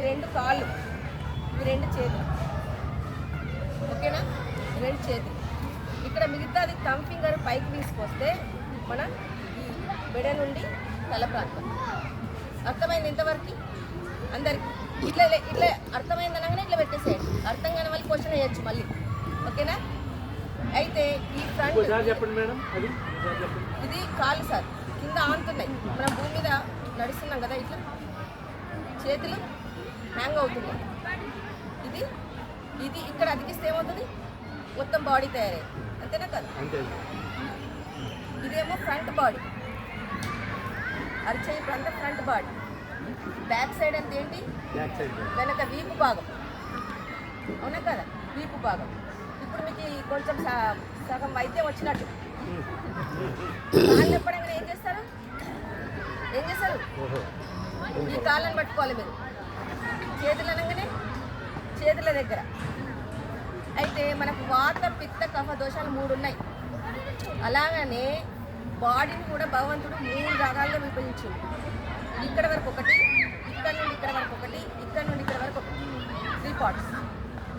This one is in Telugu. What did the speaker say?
రెండు కాళ్ళు, ఇవి రెండు చేతులు, ఓకేనా? రెండు చేతులు. ఇక్కడ మిగతాది థంబ్ ఫింగర్ పైకి తీసుకొస్తే మన ఈ మెడ నుండి తల ప్రాంతం. అర్థమైంది ఇంతవరకు అందరికి? ఇట్లా ఇట్లా అర్థమైంది అనగానే ఇట్లా పెట్టేసేయండి. అర్థం కాని వాళ్ళు క్వశ్చన్ వేయచ్చు మళ్ళీ, ఓకేనా? అయితే ఈ ఫ్రంట్ చెప్పండి మేడం, ఇది కాళ్ళు సార్ కింద ఆనుతున్నాయి. మనం భూమి మీద నడుస్తున్నాం కదా, ఇట్లా చేతులు హ్యాంగ్ అవుతున్నాయి. ఇది ఇది ఇక్కడ అతికిస్తే ఏమవుతుంది? మొత్తం బాడీ తయారయ్యి, అంతేనా కదా? ఇదేమో ఫ్రంట్ బాడీ, అరిచేయి ప్రాంతం ఫ్రంట్ బాడీ. బ్యాక్ సైడ్ అంటే ఏంటి? వెనక వీపు భాగం, అవునా కదా? వీపు భాగం. ఇప్పుడు మీకు కొంచెం సగం వైద్యం వచ్చినట్టు. కాళ్ళు చెప్పడంగానే ఏం చేస్తారు? ఈ కాళ్ళని పట్టుకోవాలి మీరు. చేతులు అనగానే చేతుల దగ్గర. అయితే మనకు వాత, పిత్త, కఫ దోషాలు 3 ఉన్నాయి. అలాగనే బాడీని కూడా భగవంతుడు 3 భాగాలుగా విభజించింది. ఇక్కడ వరకు 1